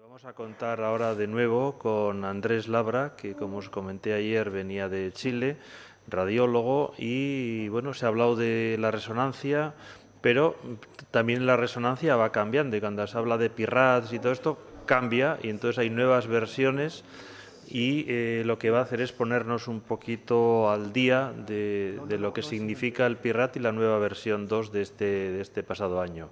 Vamos a contar ahora de nuevo con Andrés Labra, que como os comenté ayer venía de Chile, radiólogo, y bueno, se ha hablado de la resonancia, pero también la resonancia va cambiando y cuando se habla de PIRADS y todo esto cambia y entonces hay nuevas versiones y lo que va a hacer es ponernos un poquito al día de lo que significa el PIRAD y la nueva versión 2 de este pasado año.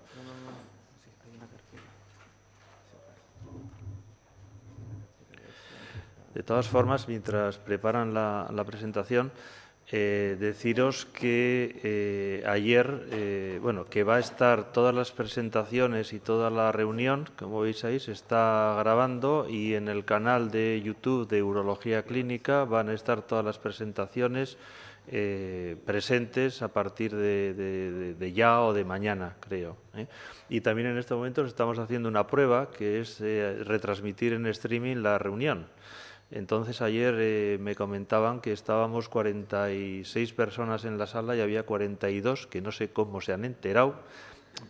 De todas formas, mientras preparan la presentación, deciros que ayer, que va a estar todas las presentaciones y toda la reunión, como veis ahí, se está grabando y en el canal de YouTube de Urología Clínica van a estar todas las presentaciones presentes a partir de ya o de mañana, creo. Y también en este momento estamos haciendo una prueba que es retransmitir en streaming la reunión. Entonces ayer me comentaban que estábamos 46 personas en la sala y había 42 que no sé cómo se han enterado,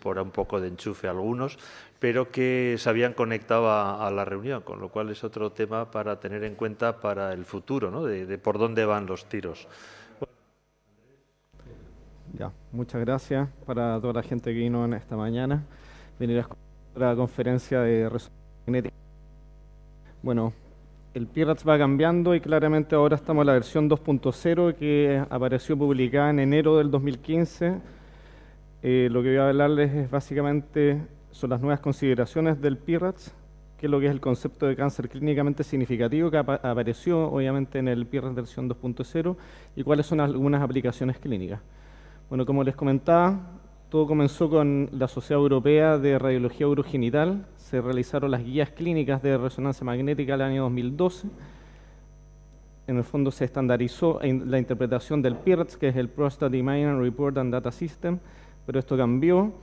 por un poco de enchufe algunos, pero que se habían conectado a la reunión, con lo cual es otro tema para tener en cuenta para el futuro, ¿no? de por dónde van los tiros. Ya, muchas gracias para toda la gente que vino en esta mañana, venir a escuchar la conferencia de resonancia magnética. Bueno, el PIRADS va cambiando y claramente ahora estamos en la versión 2.0 que apareció publicada en enero del 2015. Lo que voy a hablarles es básicamente son las nuevas consideraciones del PIRADS, que es lo que es el concepto de cáncer clínicamente significativo que apareció obviamente en el PIRADS versión 2.0 y cuáles son algunas aplicaciones clínicas. Bueno, como les comentaba, todo comenzó con la Sociedad Europea de Radiología Urogenital. Se realizaron las guías clínicas de resonancia magnética el año 2012. En el fondo se estandarizó la interpretación del PIRADS, que es el Prostate Imaging Report and Data System, pero esto cambió.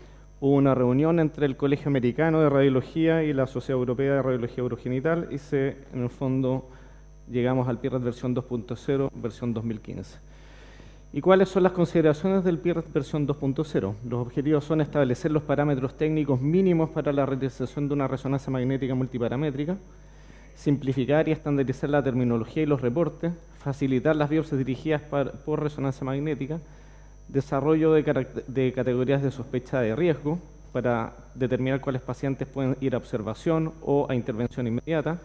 Hubo una reunión entre el Colegio Americano de Radiología y la Sociedad Europea de Radiología Urogenital y en el fondo llegamos al PIRADS versión 2.0, versión 2015. ¿Y cuáles son las consideraciones del PIRADS versión 2.0? Los objetivos son establecer los parámetros técnicos mínimos para la realización de una resonancia magnética multiparamétrica, simplificar y estandarizar la terminología y los reportes, facilitar las biopsias dirigidas por resonancia magnética, desarrollo de categorías de sospecha de riesgo para determinar cuáles pacientes pueden ir a observación o a intervención inmediata,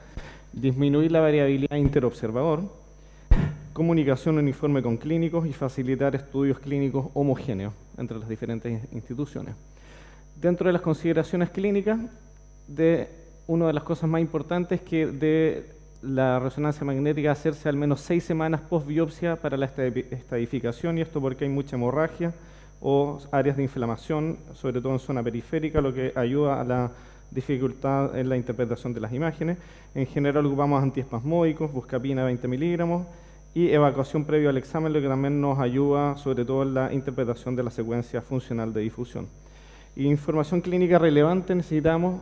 disminuir la variabilidad interobservador, comunicación uniforme con clínicos y facilitar estudios clínicos homogéneos entre las diferentes instituciones. Dentro de las consideraciones clínicas, una de las cosas más importantes es que de la resonancia magnética hacerse al menos 6 semanas post biopsia para la estadificación, y esto porque hay mucha hemorragia o áreas de inflamación, sobre todo en zona periférica, lo que ayuda a la dificultad en la interpretación de las imágenes. En general ocupamos antiespasmódicos, buscapina 20 miligramos, y evacuación previo al examen, lo que también nos ayuda sobre todo en la interpretación de la secuencia funcional de difusión. Y información clínica relevante necesitamos,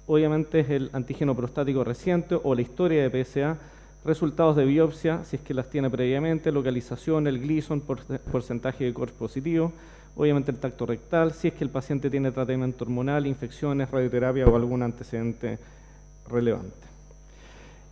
obviamente, es el antígeno prostático reciente o la historia de PSA, resultados de biopsia, si es que las tiene previamente, localización, el Gleason, porcentaje de CORS positivo, obviamente el tacto rectal, si es que el paciente tiene tratamiento hormonal, infecciones, radioterapia o algún antecedente relevante.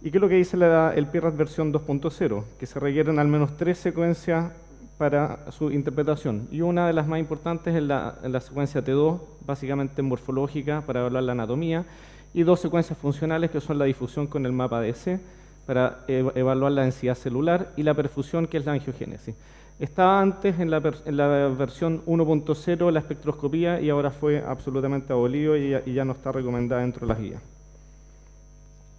¿Y qué es lo que dice el PIRADS versión 2.0? Que se requieren al menos 3 secuencias para su interpretación. Y una de las más importantes es la secuencia T2, básicamente morfológica para evaluar la anatomía, y 2 secuencias funcionales que son la difusión con el mapa DC para evaluar la densidad celular y la perfusión, que es la angiogénesis. Estaba antes en la versión 1.0 la espectroscopía y ahora fue absolutamente abolido y ya no está recomendada dentro de las guías.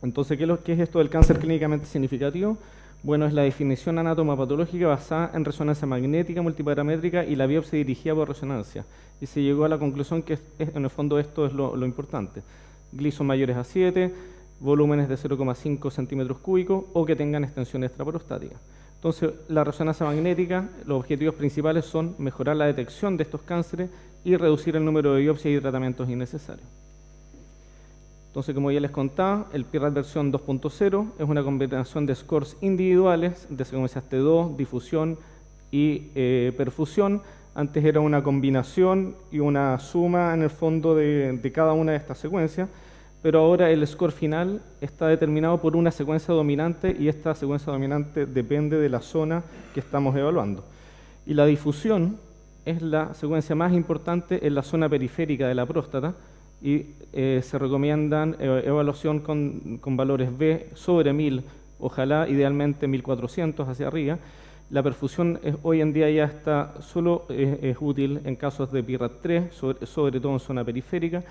Entonces, ¿qué es esto del cáncer clínicamente significativo? Bueno, es la definición anatomopatológica basada en resonancia magnética multiparamétrica y la biopsia dirigida por resonancia. Y se llegó a la conclusión que en el fondo esto es lo importante. Gleason mayores a 7, volúmenes de 0,5 centímetros cúbicos o que tengan extensión extraprostática. Entonces, la resonancia magnética, los objetivos principales son mejorar la detección de estos cánceres y reducir el número de biopsias y tratamientos innecesarios. Entonces, como ya les contaba, el PIRADS versión 2.0 es una combinación de scores individuales de secuencias T2, difusión y perfusión. Antes era una combinación y una suma en el fondo de cada una de estas secuencias, pero ahora el score final está determinado por una secuencia dominante y esta secuencia dominante depende de la zona que estamos evaluando. Y la difusión es la secuencia más importante en la zona periférica de la próstata y se recomiendan evaluación con valores B sobre 1000, ojalá idealmente 1400 hacia arriba. La perfusión hoy en día ya está solo es útil en casos de PIRAT3, sobre todo en zona periférica,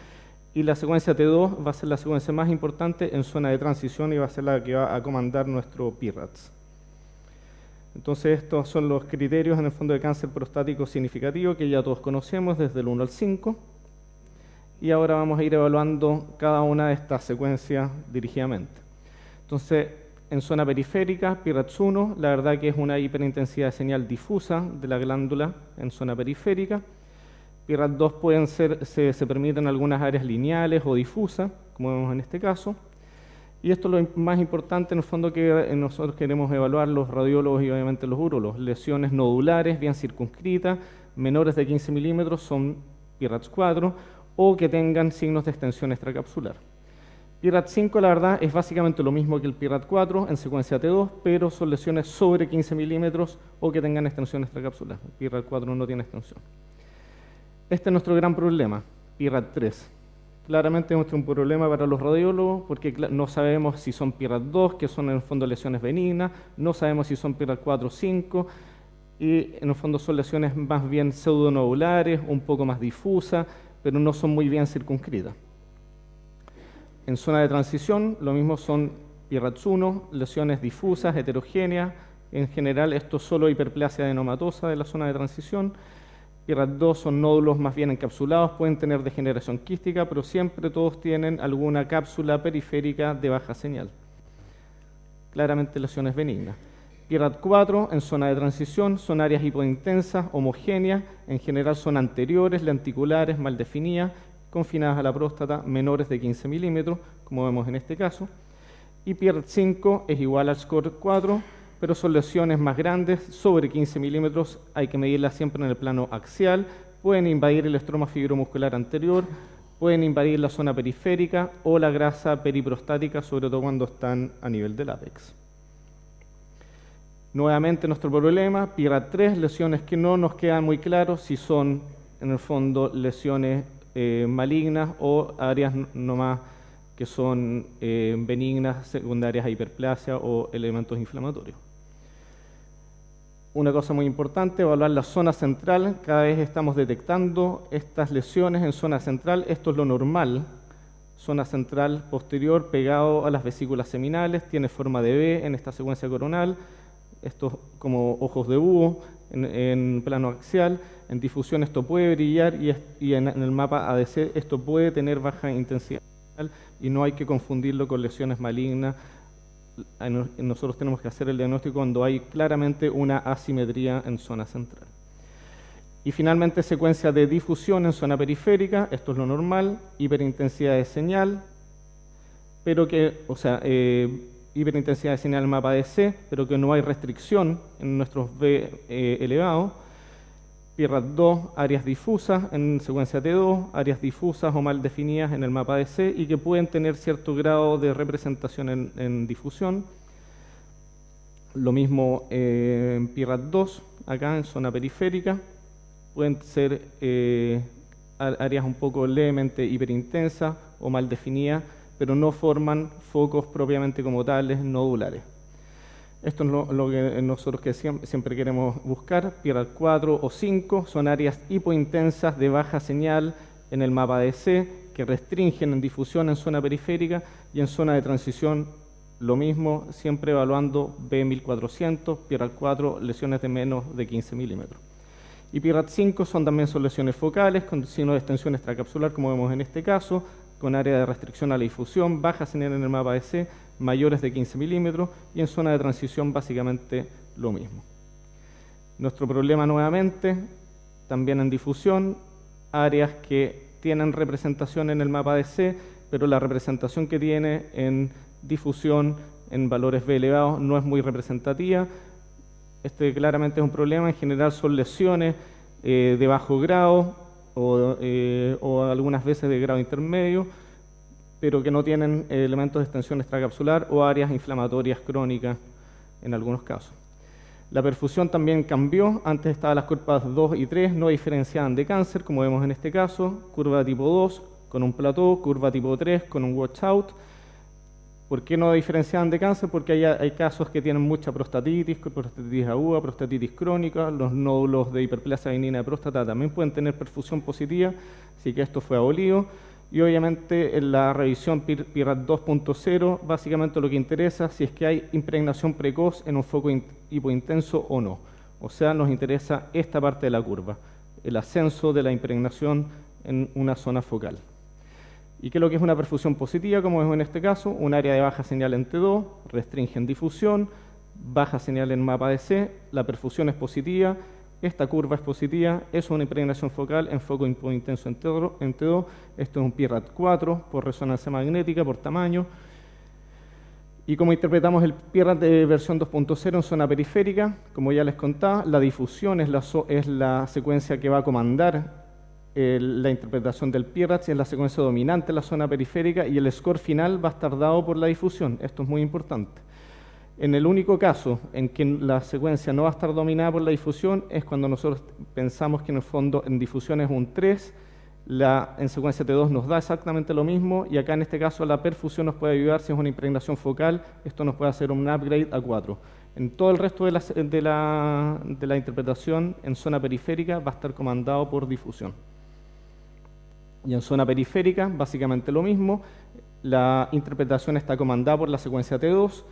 y la secuencia T2 va a ser la secuencia más importante en zona de transición y va a ser la que va a comandar nuestro PIRATS. Entonces estos son los criterios en el fondo de cáncer prostático significativo que ya todos conocemos desde el 1 al 5, y ahora vamos a ir evaluando cada una de estas secuencias dirigidamente. Entonces, en zona periférica, PIRATS1, la verdad que es una hiperintensidad de señal difusa de la glándula en zona periférica. PIRAT2 se permiten algunas áreas lineales o difusas, como vemos en este caso. Y esto es lo más importante en el fondo que nosotros queremos evaluar los radiólogos y obviamente los urólogos. Lesiones nodulares bien circunscritas, menores de 15 milímetros son PIRATS4 o que tengan signos de extensión extracapsular. PIRAT5 la verdad es básicamente lo mismo que el PIRAT4 en secuencia T2, pero son lesiones sobre 15 milímetros o que tengan extensión extracapsular. El PIRAT4 no tiene extensión. Este es nuestro gran problema, PIRAT3. Claramente es un problema para los radiólogos porque no sabemos si son PIRAT2, que son en el fondo lesiones benignas, no sabemos si son PIRAT4 o 5, y en el fondo son lesiones más bien pseudonodulares, un poco más difusas, pero no son muy bien circunscritas. En zona de transición, lo mismo son PIRATS1, lesiones difusas, heterogéneas, en general esto es solo hiperplasia adenomatosa de la zona de transición. PIRAT2 son nódulos más bien encapsulados, pueden tener degeneración quística, pero siempre todos tienen alguna cápsula periférica de baja señal. Claramente lesiones benignas. PIRAT4 en zona de transición son áreas hipointensas, homogéneas, en general son anteriores, lenticulares, mal definidas, confinadas a la próstata, menores de 15 milímetros, como vemos en este caso. Y PIRAT5 es igual al score 4, pero son lesiones más grandes, sobre 15 milímetros, hay que medirlas siempre en el plano axial, pueden invadir el estroma fibromuscular anterior, pueden invadir la zona periférica o la grasa periprostática, sobre todo cuando están a nivel del ápex. Nuevamente nuestro problema, PIRAT3, lesiones que no nos quedan muy claros si son en el fondo lesiones malignas o áreas nomás que son benignas, secundarias a hiperplasia o elementos inflamatorios. Una cosa muy importante, evaluar la zona central. Cada vez estamos detectando estas lesiones en zona central. Esto es lo normal. Zona central posterior pegado a las vesículas seminales, tiene forma de V en esta secuencia coronal. Esto como ojos de búho en plano axial. En difusión esto puede brillar y en el mapa ADC esto puede tener baja intensidad y no hay que confundirlo con lesiones malignas. Nosotros tenemos que hacer el diagnóstico cuando hay claramente una asimetría en zona central. Y finalmente secuencia de difusión en zona periférica, esto es lo normal, hiperintensidad de señal, pero que, hiperintensidad de señal mapa ADC, pero que no hay restricción en nuestros V elevados. PIRAT2, áreas difusas en secuencia T2, áreas difusas o mal definidas en el mapa ADC y que pueden tener cierto grado de representación en difusión. Lo mismo en PIRAT2, acá en zona periférica, pueden ser áreas un poco levemente hiperintensas o mal definidas, pero no forman focos propiamente como tales nodulares. Esto es lo que nosotros siempre queremos buscar. PIRAT4 o 5 son áreas hipointensas de baja señal en el mapa ADC que restringen en difusión en zona periférica y en zona de transición lo mismo, siempre evaluando B1400, PIRAT4 lesiones de menos de 15 milímetros. Y PIRAT5 son lesiones focales con signo de extensión extracapsular como vemos en este caso, con área de restricción a la difusión, baja señal en el mapa ADC, mayores de 15 milímetros y en zona de transición básicamente lo mismo. Nuestro problema nuevamente, también en difusión, áreas que tienen representación en el mapa ADC, pero la representación que tiene en difusión en valores B elevados no es muy representativa. Este claramente es un problema, en general son lesiones de bajo grado o algunas veces de grado intermedio, pero que no tienen elementos de extensión extracapsular o áreas inflamatorias crónicas en algunos casos. La perfusión también cambió, antes estaban las curvas 2 y 3, no diferenciaban de cáncer, como vemos en este caso, curva tipo 2 con un plató, curva tipo 3 con un washout. ¿Por qué no diferenciaban de cáncer? Porque hay casos que tienen mucha prostatitis aguda, prostatitis crónica, los nódulos de hiperplasia benigna de próstata también pueden tener perfusión positiva, así que esto fue abolido. Y obviamente en la revisión PIRAT 2.0, básicamente lo que interesa si es que hay impregnación precoz en un foco hipointenso o no. O sea, nos interesa esta parte de la curva, el ascenso de la impregnación en una zona focal. ¿Y qué es lo que es una perfusión positiva? Como vemos en este caso, un área de baja señal en T2, restringe en difusión, baja señal en mapa DC, la perfusión es positiva, esta curva es positiva, es una impregnación focal en foco hipointenso en T2, esto es un PIRAT 4 por resonancia magnética, por tamaño. ¿Y cómo interpretamos el PIRAT de versión 2.0 en zona periférica? Como ya les contaba, la difusión es la secuencia que va a comandar la interpretación del PIRAT, es la secuencia dominante en la zona periférica y el score final va a estar dado por la difusión. Esto es muy importante. En el único caso en que la secuencia no va a estar dominada por la difusión es cuando nosotros pensamos que en el fondo en difusión es un 3, en secuencia T2 nos da exactamente lo mismo y acá en este caso la perfusión nos puede ayudar si es una impregnación focal, esto nos puede hacer un upgrade a 4. En todo el resto de la interpretación en zona periférica va a estar comandado por difusión. Y en zona periférica básicamente lo mismo, la interpretación está comandada por la secuencia T2,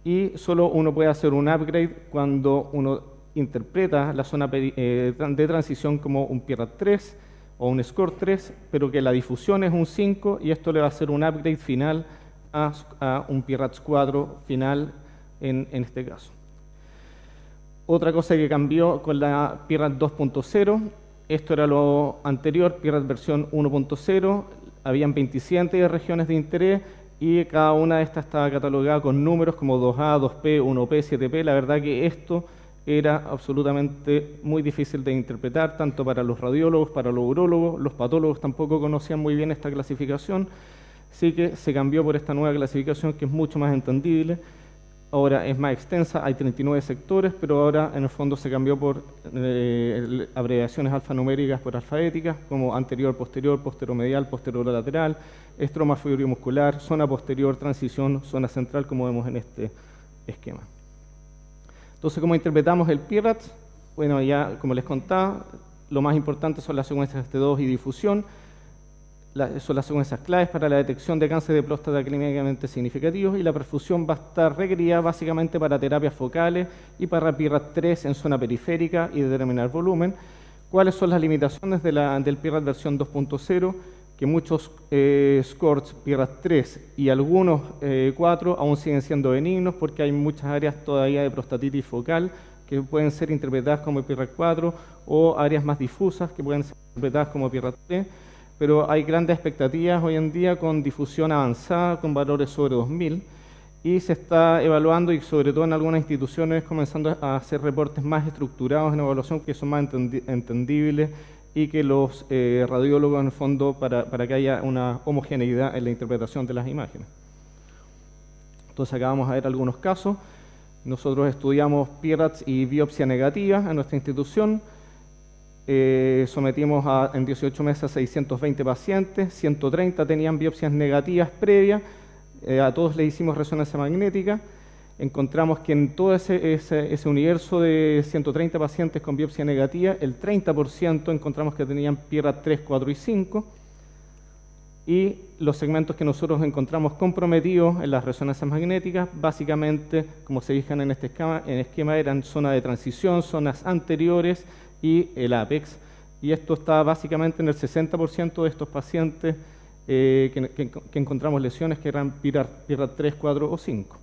y solo uno puede hacer un upgrade cuando uno interpreta la zona de transición como un PIRAT 3 o un score 3, pero que la difusión es un 5 y esto le va a hacer un upgrade final a un PIRAT 4 final en este caso. Otra cosa que cambió con la PIRAT 2.0, esto era lo anterior, PIRAT versión 1.0, habían 27 regiones de interés, y cada una de estas estaba catalogada con números como 2A, 2P, 1P, 7P. La verdad que esto era absolutamente muy difícil de interpretar, tanto para los radiólogos, para los urólogos, los patólogos tampoco conocían muy bien esta clasificación, así que se cambió por esta nueva clasificación que es mucho más entendible. Ahora es más extensa, hay 39 sectores, pero ahora en el fondo se cambió por abreviaciones alfanuméricas por alfabéticas, como anterior, posterior, posteromedial, posterolateral, estroma fibromuscular, zona posterior, transición, zona central, como vemos en este esquema. Entonces, ¿cómo interpretamos el PIRAT? Bueno, ya como les contaba, lo más importante son las secuencias T2 y difusión. Son las secuencias claves para la detección de cáncer de próstata clínicamente significativos y la perfusión va a estar requerida básicamente para terapias focales y para PIRAT 3 en zona periférica y determinar volumen. ¿Cuáles son las limitaciones del PIRAT versión 2.0? Que muchos scores PIRAT 3 y algunos 4 aún siguen siendo benignos porque hay muchas áreas todavía de prostatitis focal que pueden ser interpretadas como PIRAT 4 o áreas más difusas que pueden ser interpretadas como PIRAT 3. Pero hay grandes expectativas hoy en día con difusión avanzada, con valores sobre 2000, y se está evaluando, y sobre todo en algunas instituciones, comenzando a hacer reportes más estructurados en evaluación, que son más entendibles, y que los radiólogos, en el fondo, para que haya una homogeneidad en la interpretación de las imágenes. Entonces acá vamos a ver algunos casos. Nosotros estudiamos PIRATs y biopsia negativa en nuestra institución. Sometimos en 18 meses a 620 pacientes, 130 tenían biopsias negativas previas, a todos les hicimos resonancia magnética, encontramos que en todo ese universo de 130 pacientes con biopsia negativa, el 30% encontramos que tenían PIRAT 3, 4 y 5, y los segmentos que nosotros encontramos comprometidos en las resonancias magnéticas, básicamente, como se fijan en este esquema, eran zonas de transición, zonas anteriores, y el ápex, y esto está básicamente en el 60% de estos pacientes que encontramos lesiones que eran PIRAT 3, 4 o 5.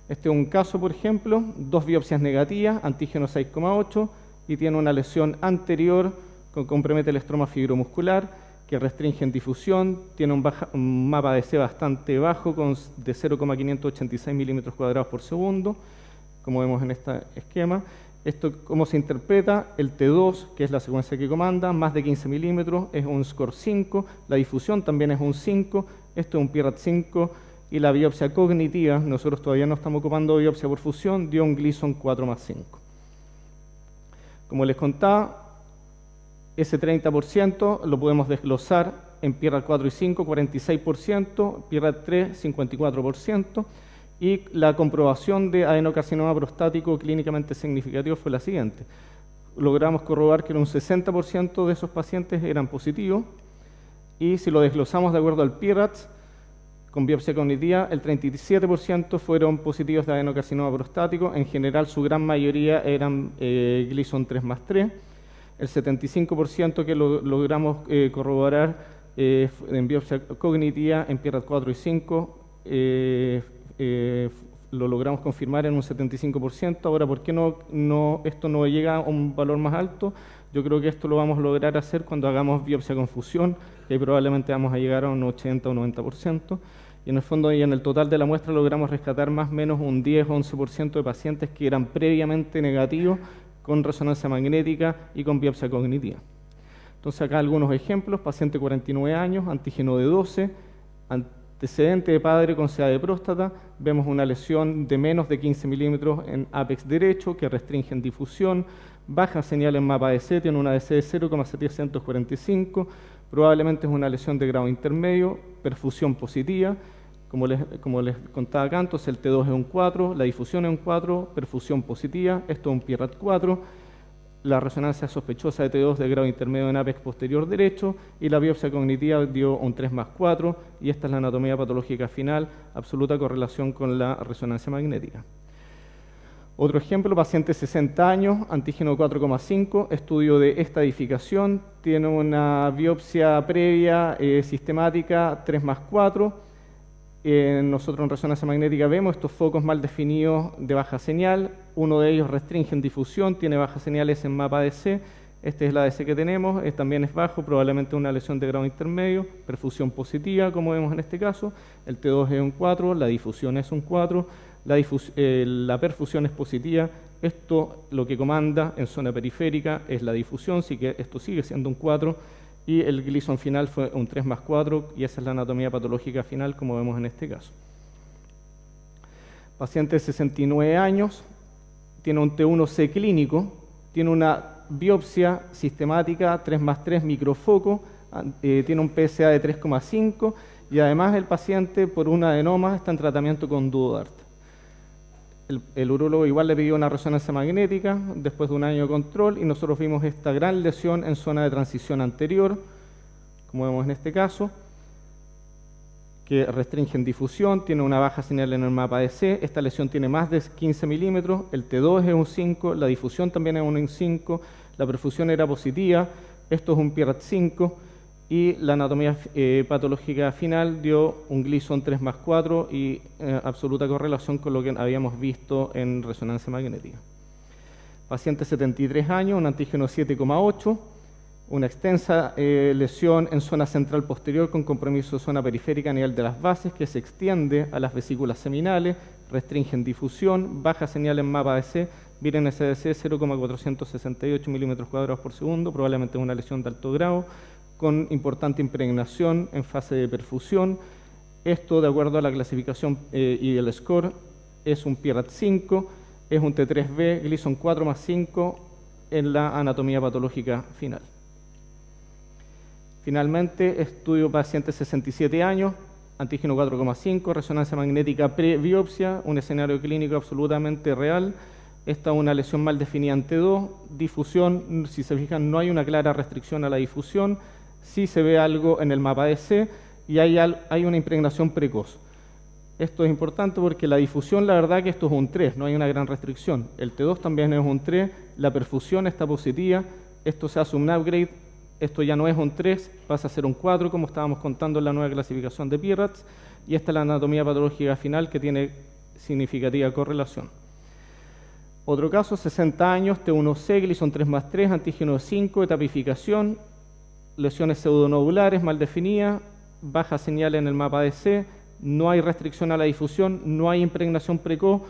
Este es un caso, por ejemplo, 2 biopsias negativas, antígeno 6,8, y tiene una lesión anterior que compromete el estroma fibromuscular, que restringe en difusión, tiene un mapa DC bastante bajo, de 0,586 milímetros cuadrados por segundo, como vemos en este esquema. Esto, ¿cómo se interpreta? El T2, que es la secuencia que comanda, más de 15 milímetros, es un score 5, la difusión también es un 5, esto es un PIRAT 5, y la biopsia cognitiva, nosotros todavía no estamos ocupando biopsia por fusión, dio un Gleason 4+5. Como les contaba, ese 30% lo podemos desglosar en PIRAT 4 y 5, 46%, PIRAT 3, 54%, y la comprobación de adenocarcinoma prostático clínicamente significativo fue la siguiente. Logramos corroborar que un 60% de esos pacientes eran positivos, y si lo desglosamos de acuerdo al PIRAT, con biopsia cognitiva, el 37% fueron positivos de adenocarcinoma prostático. En general, su gran mayoría eran Gleason 3+3. El 75% que logramos corroborar en biopsia cognitiva en PIRAT 4 y 5 lo logramos confirmar en un 75%. Ahora, ¿por qué esto no llega a un valor más alto? Yo creo que esto lo vamos a lograr hacer cuando hagamos biopsia con fusión, que probablemente vamos a llegar a un 80 o 90%. Y en el fondo, y en el total de la muestra, logramos rescatar más o menos un 10 o 11% de pacientes que eran previamente negativos con resonancia magnética y con biopsia cognitiva. Entonces, acá algunos ejemplos: paciente 49 años, antígeno de 12, antecedente de padre con CA de próstata, vemos una lesión de menos de 15 milímetros en ápex derecho que restringe en difusión, baja señal en mapa ADC, tiene una ADC de 0,745, probablemente es una lesión de grado intermedio, perfusión positiva, como les contaba acá, entonces el T2 es un 4, la difusión es un 4, perfusión positiva, esto es un PIRAT 4, la resonancia sospechosa de T2 de grado intermedio en ápex posterior derecho, y la biopsia cognitiva dio un 3+4, y esta es la anatomía patológica final, absoluta correlación con la resonancia magnética. Otro ejemplo, paciente 60 años, antígeno 4,5, estudio de estadificación, tiene una biopsia previa sistemática 3+4. Nosotros en resonancia magnética vemos estos focos mal definidos de baja señal, uno de ellos restringe en difusión, tiene bajas señales en mapa ADC, este es la ADC que tenemos, también es bajo, probablemente una lesión de grado intermedio, perfusión positiva, como vemos en este caso, el T2 es un 4, la difusión es un 4, la perfusión es positiva, esto lo que comanda en zona periférica es la difusión, así que esto sigue siendo un 4, y el Gleason final fue un 3+4, y esa es la anatomía patológica final, como vemos en este caso. Paciente de 69 años, tiene un T1C clínico, tiene una biopsia sistemática 3+3 microfoco, tiene un PSA de 3,5, y además el paciente por un adenoma está en tratamiento con Duodart. El urólogo igual le pidió una resonancia magnética después de un año de control, y nosotros vimos esta gran lesión en zona de transición anterior, como vemos en este caso, que restringe en difusión, tiene una baja señal en el mapa ADC, esta lesión tiene más de 15 milímetros, el T2 es un 5, la difusión también es un 5, la perfusión era positiva, esto es un PIRAT 5, y la anatomía patológica final dio un Gleason 3+4 y absoluta correlación con lo que habíamos visto en resonancia magnética. Paciente 73 años, un antígeno 7,8, una extensa lesión en zona central posterior con compromiso de zona periférica a nivel de las bases que se extiende a las vesículas seminales, restringe en difusión, baja señal en mapa ADC, miren SDC 0,468 milímetros cuadrados por segundo, probablemente es una lesión de alto grado, con importante impregnación en fase de perfusión. Esto, de acuerdo a la clasificación y el score, es un PIRAT 5, es un T3B, Gleason 4+5 en la anatomía patológica final. Finalmente, estudio paciente 67 años, antígeno 4,5, resonancia magnética pre-biopsia, un escenario clínico absolutamente real. Esta es una lesión mal definida en T2, difusión, si se fijan, no hay una clara restricción a la difusión, sí se ve algo en el mapa ADC y hay una impregnación precoz. Esto es importante porque la difusión, la verdad que esto es un 3, no hay una gran restricción. El T2 también es un 3, la perfusión está positiva, esto se hace un upgrade, esto ya no es un 3, pasa a ser un 4, como estábamos contando en la nueva clasificación de PIRATS, y esta es la anatomía patológica final que tiene significativa correlación. Otro caso, 60 años, T1C, Gleason 3+3, antígeno 5, etapificación, lesiones pseudonodulares mal definidas, baja señal en el mapa ADC, no hay restricción a la difusión, no hay impregnación precoz.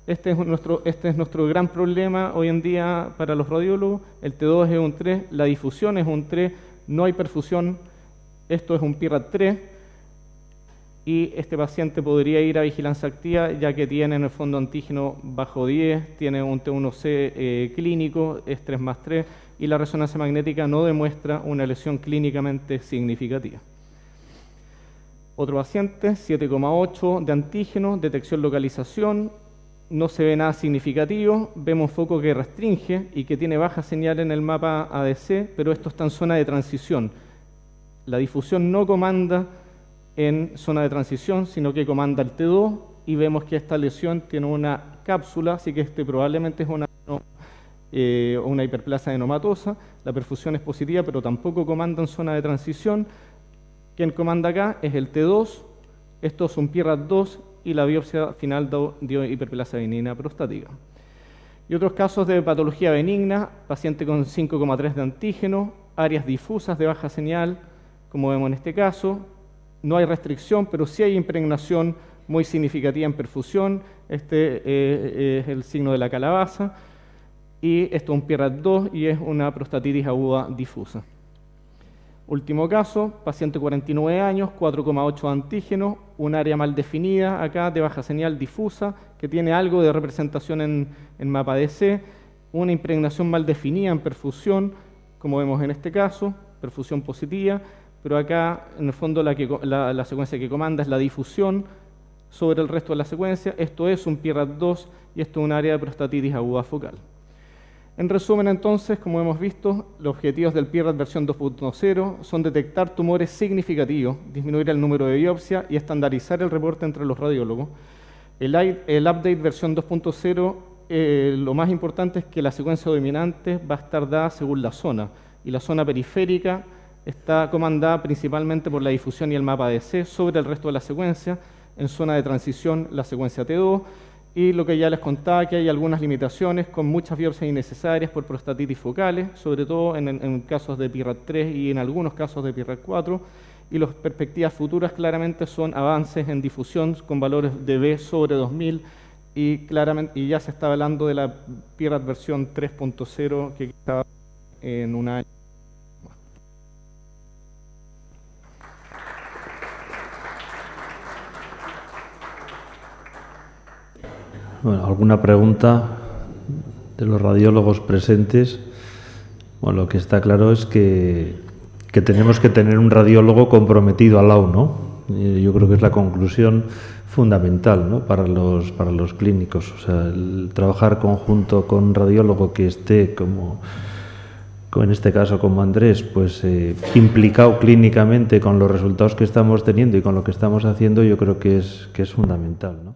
Este es nuestro gran problema hoy en día para los radiólogos. El T2 es un 3, la difusión es un 3, no hay perfusión, esto es un PIRAT 3. y este paciente podría ir a vigilancia activa ya que tiene en el fondo antígeno bajo 10, tiene un T1C clínico, es 3+3 y la resonancia magnética no demuestra una lesión clínicamente significativa. Otro paciente, 7,8 de antígeno, detección localización, no se ve nada significativo, vemos foco que restringe y que tiene baja señal en el mapa ADC, pero esto está en zona de transición. La difusión no comanda en zona de transición, sino que comanda el T2 y vemos que esta lesión tiene una cápsula, así que este probablemente es una hiperplasia adenomatosa. La perfusión es positiva, pero tampoco comanda en zona de transición. Quien comanda acá es el T2, esto es un PIRAT2 y la biopsia final dio hiperplasia benigna prostática. Y otros casos de patología benigna, paciente con 5,3 de antígeno, áreas difusas de baja señal, como vemos en este caso. No hay restricción, pero sí hay impregnación muy significativa en perfusión. Este es el signo de la calabaza. Y esto es un PIRAT2 y es una prostatitis aguda difusa. Último caso, paciente 49 años, 4,8 de antígeno, un área mal definida acá de baja señal difusa que tiene algo de representación en mapa DC, una impregnación mal definida en perfusión, como vemos en este caso, perfusión positiva, pero acá en el fondo la secuencia que comanda es la difusión sobre el resto de la secuencia. Esto es un PIRAT2 y esto es un área de prostatitis aguda focal. En resumen, entonces, como hemos visto, los objetivos del PIRAT versión 2.0 son detectar tumores significativos, disminuir el número de biopsias y estandarizar el reporte entre los radiólogos. El update versión 2.0, lo más importante es que la secuencia dominante va a estar dada según la zona, y la zona periférica está comandada principalmente por la difusión y el mapa DC sobre el resto de la secuencia. En zona de transición, la secuencia T2, y lo que ya les contaba, que hay algunas limitaciones con muchas biopsias innecesarias por prostatitis focales, sobre todo en casos de PIRAT3 y en algunos casos de PIRAT4, y las perspectivas futuras claramente son avances en difusión con valores de B sobre 2000, y ya se está hablando de la PIRAT versión 3.0 que estaba en un año. Bueno, ¿alguna pregunta de los radiólogos presentes? Bueno, lo que está claro es que tenemos que tener un radiólogo comprometido al lado, ¿no? Yo creo que es la conclusión fundamental, ¿no? para los clínicos. O sea, el trabajar conjunto con un radiólogo que esté, como en este caso como Andrés, pues implicado clínicamente con los resultados que estamos teniendo y con lo que estamos haciendo, yo creo que es fundamental, ¿no?